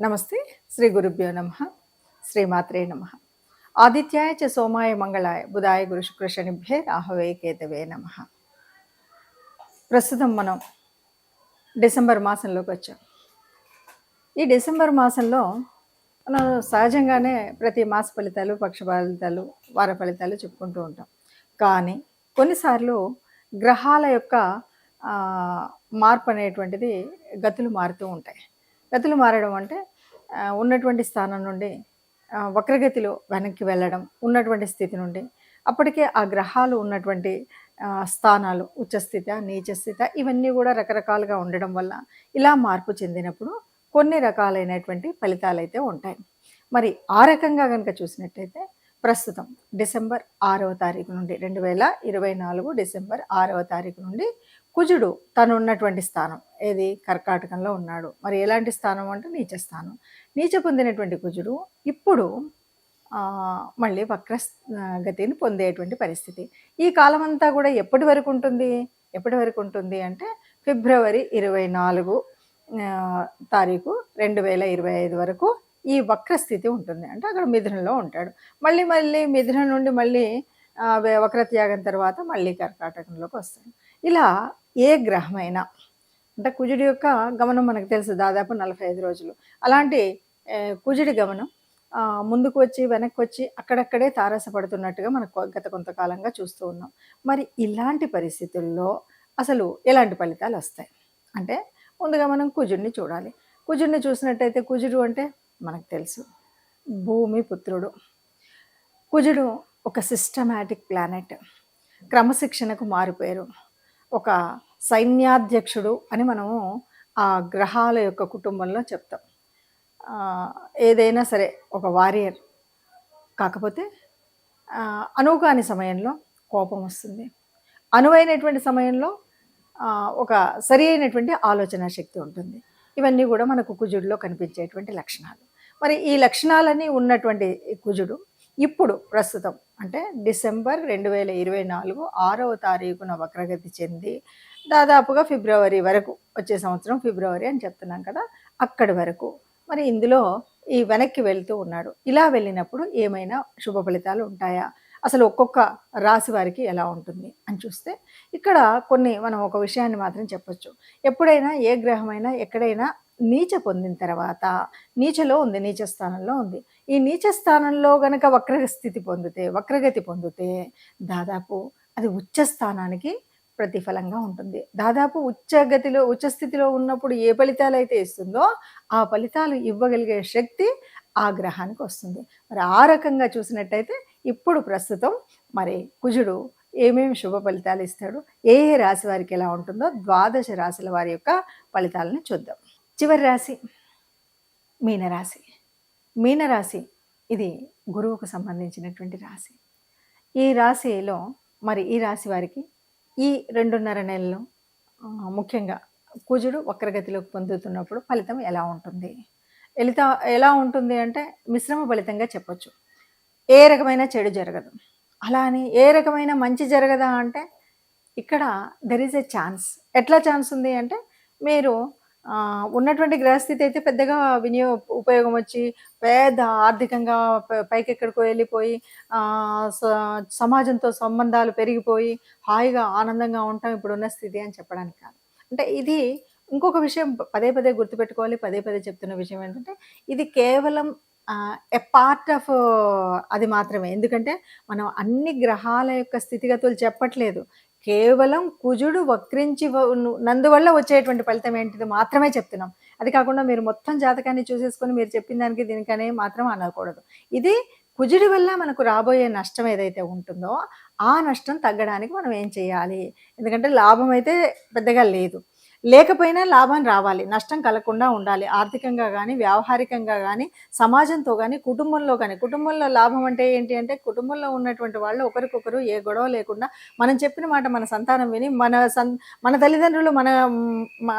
నమస్తే. శ్రీ గురుభ్యో నమః. శ్రీమాత్రే నమః. ఆదిత్యాయ చ సోమాయ మంగళాయ బుధాయ గురు శుక్ర శనిభ్యే రాహవే కేతవే నమః. ప్రస్తుతం మనం డిసెంబర్ మాసంలోకి వచ్చాం. ఈ డిసెంబర్ మాసంలో మనం సహజంగానే ప్రతి మాస ఫలితాలు, పక్ష ఫలితాలు, వార ఫలితాలు చెప్పుకుంటూ ఉంటాం. కానీ కొన్నిసార్లు గ్రహాల యొక్క మార్పు అనేటువంటిది గతులు మారుతూ ఉంటాయి. గతులు మారడం అంటే ఉన్నటువంటి స్థానం నుండి వక్రగతిలో వెనక్కి వెళ్ళడం, ఉన్నటువంటి స్థితి నుండి అప్పటికే ఆ గ్రహాలు ఉన్నటువంటి స్థానాలు ఉచ్చస్థిత, నీచస్థిత ఇవన్నీ కూడా రకరకాలుగా ఉండడం వల్ల ఇలా మార్పు చెందినప్పుడు కొన్ని రకాలైనటువంటి ఫలితాలు అయితే ఉంటాయి. మరి ఆ రకంగా కనుక చూసినట్టయితే ప్రస్తుతం డిసెంబర్ 6వ తారీఖు నుండి 2024 డిసెంబర్ 6వ తారీఖు నుండి కుజుడు తను ఉన్నటువంటి స్థానం ఏది కర్కాటకంలో ఉన్నాడు. మరి ఎలాంటి స్థానం అంటే నీచ స్థానం. నీచ పొందినటువంటి కుజుడు ఇప్పుడు మళ్ళీ వక్ర గతిని పొందేటువంటి పరిస్థితి. ఈ కాలం అంతా కూడా ఎప్పటి వరకు ఉంటుంది అంటే ఫిబ్రవరి 24 తారీఖు 2025 వరకు ఈ వక్రస్థితి ఉంటుంది. అంటే అక్కడ మిథునంలో ఉంటాడు. మళ్ళీ మిథునం నుండి మళ్ళీ వక్రత్యాగం తర్వాత మళ్ళీ కర్కాటకంలోకి వస్తాడు. ఇలా ఏ గ్రహమైనా అంటే కుజుడి యొక్క గమనం మనకు తెలుసు, దాదాపు 45 రోజులు. అలాంటి కుజుడి గమనం ముందుకు వచ్చి వెనక్కి వచ్చి అక్కడక్కడే తారసపడుతున్నట్టుగా మనకు గత కొంతకాలంగా చూస్తూ ఉన్నాం. మరి ఇలాంటి పరిస్థితుల్లో అసలు ఎలాంటి ఫలితాలు వస్తాయి అంటే ముందుగా మనం కుజుడిని చూడాలి. కుజుడిని చూసినట్టయితే కుజుడు అంటే మనకు తెలుసు భూమి పుత్రుడు. కుజుడు ఒక సిస్టమాటిక్ ప్లానెట్, క్రమశిక్షణకు మారుపేరు, ఒక సైన్యాధ్యక్షుడు అని మనము ఆ గ్రహాల యొక్క కుటుంబంలో చెప్తాం. ఏదైనా సరే ఒక వారియర్. కాకపోతే అనువుకాని సమయంలో కోపం వస్తుంది, అనువైనటువంటి సమయంలో ఒక సరి అయినటువంటి ఆలోచన శక్తి ఉంటుంది. ఇవన్నీ కూడా మనకు కుజుడిలో కనిపించేటువంటి లక్షణాలు. మరి ఈ లక్షణాలన్నీ ఉన్నటువంటి కుజుడు ఇప్పుడు ప్రస్తుతం అంటే డిసెంబర్ 2024 6వ తారీఖున వక్రగతి చెంది దాదాపుగా ఫిబ్రవరి వరకు, వచ్చే సంవత్సరం ఫిబ్రవరి అని చెప్తున్నాం కదా, అక్కడి వరకు మరి ఇందులో ఈ వెనక్కి వెళ్తూ ఉన్నాడు. ఇలా వెళ్ళినప్పుడు ఏమైనా శుభ ఫలితాలు ఉంటాయా, అసలు ఒక్కొక్క రాశి వారికి ఎలా ఉంటుంది అని చూస్తే ఇక్కడ మనం ఒక విషయాన్ని మాత్రం చెప్పొచ్చు. ఎప్పుడైనా ఏ గ్రహమైనా ఎక్కడైనా నీచ పొందిన తర్వాత నీచలో ఉంది, నీచ స్థానంలో ఉంది. ఈ నీచ స్థానంలో గనక వక్రగతి పొందితే దాదాపు అది ఉచ్చ స్థానానికి ప్రతిఫలంగా ఉంటుంది. దాదాపు ఉచ్చస్థితిలో ఉన్నప్పుడు ఏ ఫలితాలు అయితే ఇస్తుందో ఆ ఫలితాలు ఇవ్వగలిగే శక్తి ఆ గ్రహానికి వస్తుంది. మరి ఆ రకంగా చూసినట్టయితే ఇప్పుడు ప్రస్తుతం మరి కుజుడు ఏమేమి శుభ ఫలితాలు ఇస్తాడు, ఏ రాశి వారికి ఎలా ఉంటుందో 12 రాశుల వారి యొక్క ఫలితాలను చూద్దాం. చివరి రాశి మీనరాశి. మీనరాశి ఇది గురువుకు సంబంధించినటువంటి రాశి. ఈ రాశిలో మరి ఈ రాశి వారికి ఈ 2.5 నెలలు ముఖ్యంగా కుజుడు వక్రగతిలోకి పొందుతున్నప్పుడు ఫలితం ఎలా ఉంటుంది? ఎలా ఉంటుంది అంటే మిశ్రమ ఫలితంగా చెప్పొచ్చు. ఏ రకమైన చెడు జరగదు, అలా అని ఏ రకమైన మంచి జరగదా అంటే ఇక్కడ దెర్ ఈజ్ ఎ ఛాన్స్. ఎట్లా ఛాన్స్ ఉంది అంటే మీరు ఉన్నటువంటి గ్రహస్థితి అయితే పెద్దగా ఉపయోగం వచ్చి పెద్ద ఆర్థికంగా పైకెక్కడికో వెళ్ళిపోయి సమాజంతో సంబంధాలు పెరిగిపోయి హాయిగా ఆనందంగా ఉంటాం ఇప్పుడున్న స్థితి అని చెప్పడానికి కాదు. అంటే ఇది ఇంకొక విషయం పదే గుర్తుపెట్టుకోవాలి. పదే చెప్తున్న విషయం ఏంటంటే ఇది కేవలం ఎ పార్ట్ ఆఫ్ అది మాత్రమే. ఎందుకంటే మనం అన్ని గ్రహాల యొక్క స్థితిగతులు చెప్పట్లేదు, కేవలం కుజుడు వక్రించి నందువల్ల వచ్చేటువంటి ఫలితం ఏంటిది మాత్రమే చెప్తున్నాం. అది కాకుండా మీరు మొత్తం జాతకాన్ని చూసేసుకొని మీరు చెప్పిన దానికి దీనికనే మాత్రం అనకూడదు. ఇది కుజుడి వల్ల మనకు రాబోయే నష్టం ఏదైతే ఉంటుందో ఆ నష్టం తగ్గడానికి మనం ఏం చేయాలి? ఎందుకంటే లాభం అయితే పెద్దగా లేకపోయినా లాభం రావాలి, నష్టం కలగకుండా ఉండాలి. ఆర్థికంగా కానీ, వ్యావహారికంగా కానీ, సమాజంతో కానీ, కుటుంబంలో లాభం అంటే ఏంటి అంటే కుటుంబంలో ఉన్నటువంటి వాళ్ళు ఒకరికొకరు ఏ గొడవ లేకుండా మనం చెప్పిన మాట మన సంతానం విని మన తల్లిదండ్రులు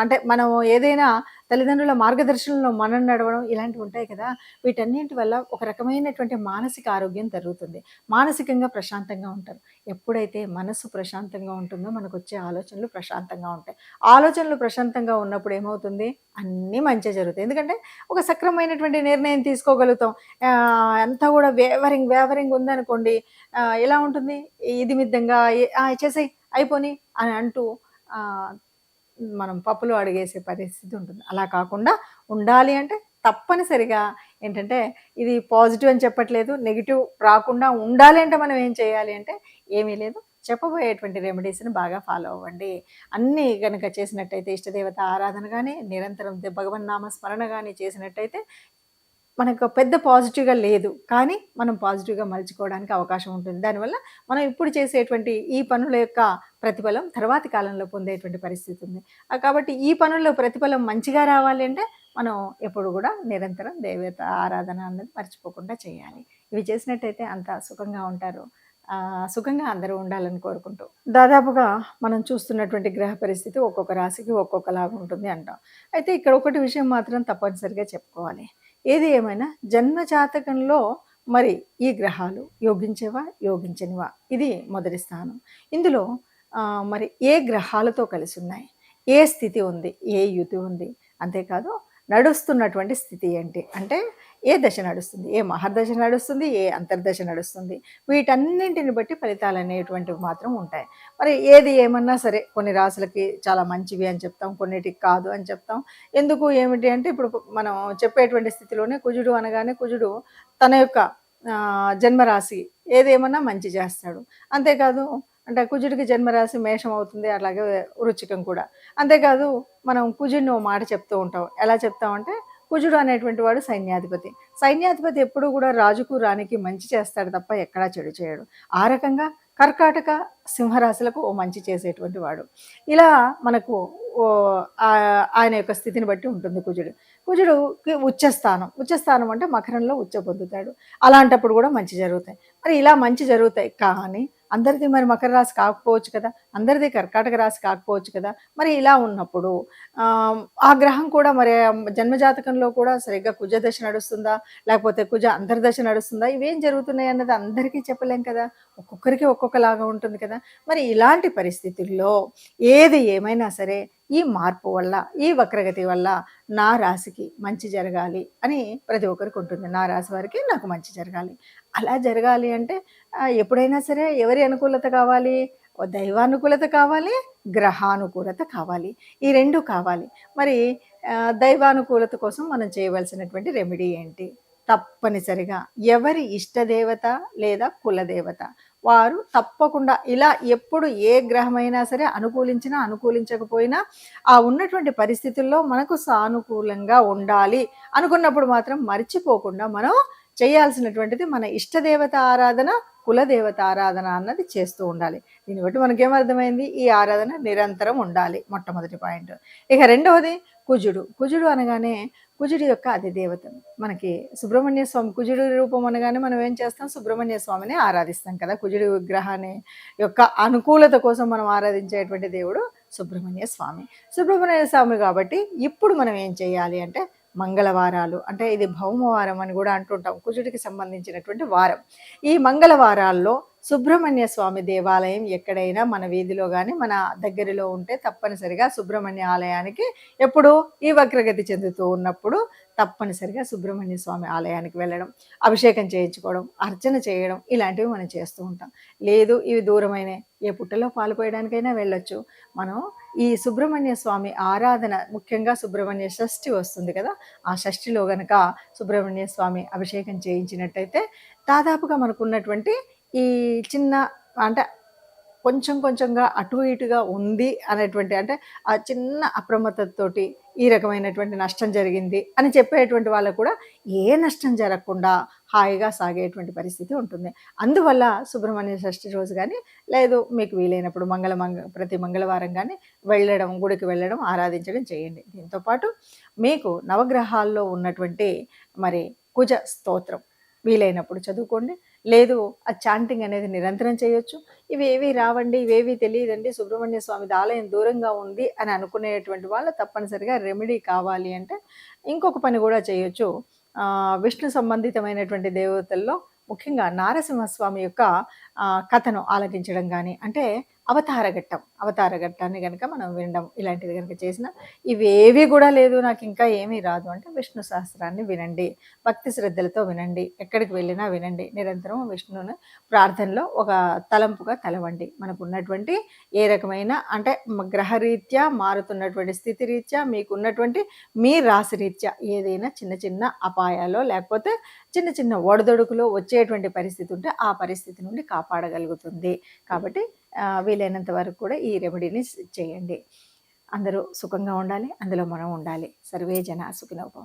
అంటే మనం ఏదైనా తల్లిదండ్రుల మార్గదర్శనంలో మనం నడవడం ఇలాంటివి ఉంటాయి కదా. వీటన్నింటి వల్ల ఒక రకమైనటువంటి మానసిక ఆరోగ్యం జరుగుతుంది, మానసికంగా ప్రశాంతంగా ఉంటారు. ఎప్పుడైతే మనసు ప్రశాంతంగా ఉంటుందో మనకు వచ్చే ఆలోచనలు ప్రశాంతంగా ఉంటాయి. ఆలోచనలు మనసులు ప్రశాంతంగా ఉన్నప్పుడు ఏమవుతుంది, అన్నీ మంచే జరుగుతాయి. ఎందుకంటే ఒక సక్రమమైనటువంటి నిర్ణయం తీసుకోగలుగుతాం. అంతా కూడా వేవరింగ్ ఉందనుకోండి, ఎలా ఉంటుంది, ఇది మిద్దంగా చేసేయి అయిపోని అని అంటూ ఆహ్, మనం పప్పులో అడుగేసే పరిస్థితి ఉంటుంది. అలా కాకుండా ఉండాలి అంటే తప్పనిసరిగా ఏంటంటే, ఇది పాజిటివ్ అని చెప్పట్లేదు, నెగెటివ్ రాకుండా ఉండాలి అంటే మనం ఏం చేయాలి అంటే ఏమీ లేదు. చెప్పబోయేటువంటి రెమెడీస్‌ని బాగా ఫాలో అవ్వండి. అన్నీ గనక చేసినట్టయితే ఇష్టదేవత ఆరాధన గాని, నిరంతరం భగవన్నామ స్మరణ గాని చేసినట్టయితే మనకు పెద్ద పాజిటివ్‌గా లేదు. కానీ మనం పాజిటివ్‌గా మలుచుకోవడానికి అవకాశం ఉంటుంది. దానివల్ల మనం ఇప్పుడు చేసేటువంటి ఈ పనుల యొక్క ప్రతిఫలం తర్వాతి కాలంలో పొందేటువంటి పరిస్థితి ఉంది. కాబట్టి ఈ పనుల్లో ప్రతిఫలం మంచిగా రావాలి అంటే మనం ఎప్పుడు గూడా నిరంతరం దేవత ఆరాధన అన్నది మర్చిపోకుండా చేయాలి. ఇవి చేసినట్టయితే అంతా సుఖంగా ఉంటారు. సుఖంగా అందరూ ఉండాలని కోరుకుంటూ. దాదాపుగా మనం చూస్తున్నటువంటి గ్రహ పరిస్థితి ఒక్కొక్క రాశికి ఒక్కొక్కలాగా ఉంటుంది అంటాం. అయితే ఇక్కడ ఒకటి విషయం మాత్రం తప్పనిసరిగా చెప్పుకోవాలి. ఏది ఏమైనా జన్మ జాతకంలో మరి ఈ గ్రహాలు యోగించేవా, యోగించనివా, ఇది మొదటి స్థానం. ఇందులో మరి ఏ గ్రహాలతో కలిసి ఉన్నాయి, ఏ స్థితి ఉంది, ఏ యుతి ఉంది, అంతేకాదు నడుస్తున్నటువంటి స్థితి ఏంటి, అంటే ఏ దశ నడుస్తుంది, ఏ మహర్దశ నడుస్తుంది, ఏ అంతర్దశ నడుస్తుంది, వీటన్నింటిని బట్టి ఫలితాలు అనేటువంటివి మాత్రం ఉంటాయి. మరి ఏది ఏమన్నా సరే కొన్ని రాసులకి చాలా మంచివి అని చెప్తాం, కొన్నిటికి కాదు అని చెప్తాం. ఎందుకు ఏమిటి అంటే ఇప్పుడు మనం చెప్పేటువంటి స్థితిలోనే కుజుడు అనగానే కుజుడు తన యొక్క జన్మరాశి ఏదేమన్నా మంచి చేస్తాడు. అంతేకాదు అంటే కుజుడికి జన్మరాశి మేషం అవుతుంది, అలాగే వృచ్చికం కూడా. అంతేకాదు మనం కుజుడిని ఓ మాట చెప్తూ ఉంటాం. ఎలా చెప్తామంటే కుజుడు అనేటువంటి వాడు సైన్యాధిపతి. సైన్యాధిపతి ఎప్పుడూ కూడా రాజుకు రాణికి మంచి చేస్తాడు తప్ప ఎక్కడా చెడు చేయడు. ఆ రకంగా కర్కాటక సింహరాశులకు ఓ మంచి చేసేటువంటి వాడు. ఇలా మనకు ఆయన యొక్క స్థితిని బట్టి ఉంటుంది కుజుడు. కుజుడుకి ఉచ్చస్థానం అంటే మకరంలో ఉచ్చ పొందుతాడు. అలాంటప్పుడు కూడా మంచి జరుగుతాయి. మరి ఇలా మంచి జరుగుతాయి, కానీ అందరిది మరి మకర రాశి కాకపోవచ్చు కదా, అందరిది కర్కాటక రాశి కాకపోవచ్చు కదా. మరి ఇలా ఉన్నప్పుడు ఆ గ్రహం కూడా మరి జన్మజాతకంలో కూడా సరిగ్గా కుజ దశ నడుస్తుందా, లేకపోతే కుజ అంతర్దశ నడుస్తుందా, ఇవేం జరుగుతున్నాయి అన్నది అందరికీ చెప్పలేం కదా, ఒక్కొక్కరికి ఒక్కొక్కలాగా ఉంటుంది కదా. మరి ఇలాంటి పరిస్థితుల్లో ఏది ఏమైనా సరే ఈ మార్పు వల్ల, ఈ వక్రగతి వల్ల నా రాశికి మంచి జరగాలి అని ప్రతి ఒక్కరికి ఉంటుంది. నా రాశి వారికి నాకు మంచి జరగాలి. అలా జరగాలి అంటే ఎప్పుడైనా సరే ఎవరి అనుకూలత కావాలి, దైవానుకూలత కావాలి, గ్రహానుకూలత కావాలి. ఈ 2 కావాలి. మరి దైవానుకూలత కోసం మనం చేయవలసినటువంటి రెమెడీ ఏంటి? తప్పనిసరిగా ఎవరి ఇష్టదేవత లేదా కులదేవత వారు తప్పకుండా ఇలా ఎప్పుడు ఏ గ్రహమైనా సరే అనుకూలించినా అనుకూలించకపోయినా ఆ ఉన్నటువంటి పరిస్థితుల్లో మనకు సానుకూలంగా ఉండాలి అనుకున్నప్పుడు మాత్రం మర్చిపోకుండా మనం చేయాల్సినటువంటిది మన ఇష్టదేవత ఆరాధన, కులదేవత ఆరాధన అన్నది చేస్తూ ఉండాలి. దీన్ని బట్టి మనకేమర్థమైంది, ఈ ఆరాధన నిరంతరం ఉండాలి, మొట్టమొదటి పాయింట్. ఇక రెండవది కుజుడు అనగానే కుజుడి యొక్క అధిదేవత మనకి సుబ్రహ్మణ్య స్వామి. కుజుడి రూపం అనగానే మనం ఏం చేస్తాం, సుబ్రహ్మణ్య స్వామిని ఆరాధిస్తాం కదా. కుజుడి విగ్రహాన్ని యొక్క అనుకూలత కోసం మనం ఆరాధించేటువంటి దేవుడు సుబ్రహ్మణ్య స్వామి కాబట్టి ఇప్పుడు మనం ఏం చేయాలి అంటే మంగళవారాలు, అంటే ఇది భౌమవారం అని కూడా అంటుంటాం, కుజుడికి సంబంధించినటువంటి వారం. ఈ మంగళవారాల్లో సుబ్రహ్మణ్య స్వామి దేవాలయం ఎక్కడైనా మన వీధిలో కానీ మన దగ్గరలో ఉంటే తప్పనిసరిగా సుబ్రహ్మణ్య ఆలయానికి ఎప్పుడు ఈ వక్రగతి చెందుతూ ఉన్నప్పుడు తప్పనిసరిగా సుబ్రహ్మణ్య స్వామి ఆలయానికి వెళ్ళడం, అభిషేకం చేయించుకోవడం, అర్చన చేయడం, ఇలాంటివి మనం చేస్తూ ఉంటాం. లేదు ఇవి దూరమైనవి, ఏ పుట్టలో పాలు పోయడానికైనా వెళ్ళొచ్చు. మనం ఈ సుబ్రహ్మణ్య స్వామి ఆరాధన, ముఖ్యంగా సుబ్రహ్మణ్య షష్ఠి వస్తుంది కదా, ఆ షష్ఠిలో గనక సుబ్రహ్మణ్య స్వామి అభిషేకం చేయించినట్టయితే దాదాపుగా మనకున్నటువంటి ఈ చిన్న అంటే కొంచెంగా అటు ఇటుగా ఉంది అనేటువంటి, అంటే ఆ చిన్న అప్రమత్తతోటి ఈ రకమైనటువంటి నష్టం జరిగింది అని చెప్పేటువంటి వాళ్ళకు కూడా ఏ నష్టం జరగకుండా హాయిగా సాగేటువంటి పరిస్థితి ఉంటుంది. అందువల్ల సుబ్రహ్మణ్య షష్ఠి రోజు కానీ, లేదు మీకు వీలైనప్పుడు ప్రతి మంగళవారం కానీ గుడికి వెళ్ళడం, ఆరాధించడం చేయండి. దీంతోపాటు మీకు నవగ్రహాల్లో ఉన్నటువంటి మరి కుజ స్తోత్రం వీలైనప్పుడు చదువుకోండి. లేదు ఆ చాంటింగ్ అనేది నిరంతరం చేయొచ్చు. ఇవేవి రావండి, ఇవేవి తెలియదండి, సుబ్రహ్మణ్య స్వామి ఆలయం దూరంగా ఉంది అని అనుకునేటువంటి వాళ్ళు తప్పనిసరిగా రెమెడీ కావాలి అంటే ఇంకొక పని కూడా చేయొచ్చు. విష్ణు సంబంధితమైనటువంటి దేవతల్లో ముఖ్యంగా నారసింహస్వామి యొక్క కథను ఆలకించడం కానీ, అంటే అవతారఘట్టాన్ని గనక మనం వినడం ఇలాంటిది గనక చేసినా ఇవేవి కూడా లేదు నాకు ఇంకా ఏమీ రాదు అంటే విష్ణు సహస్రాన్ని వినండి, భక్తి శ్రద్ధలతో వినండి, ఎక్కడికి వెళ్ళినా వినండి, నిరంతరం విష్ణువుని ప్రార్థనలో ఒక తలంపుగా తలవండి. మనకు ఉన్నటువంటి ఏ రకమైన అంటే గ్రహరీత్యా మారుతున్నటువంటి స్థితి రీత్యా మీకున్నటువంటి మీ రాశి రీత్యా ఏదైనా చిన్న చిన్న అపాయాలో లేకపోతే చిన్న చిన్న ఒడదొడుకులో వచ్చేటువంటి పరిస్థితి ఉంటే ఆ పరిస్థితి నుండి కాపాడగలుగుతుంది. కాబట్టి వీలైనంత వరకు కూడా ఈ రెమెడీని చేయండి. అందరూ సుఖంగా ఉండాలి, అందులో మనం ఉండాలి. సర్వే జన సుఖినో భవంతు.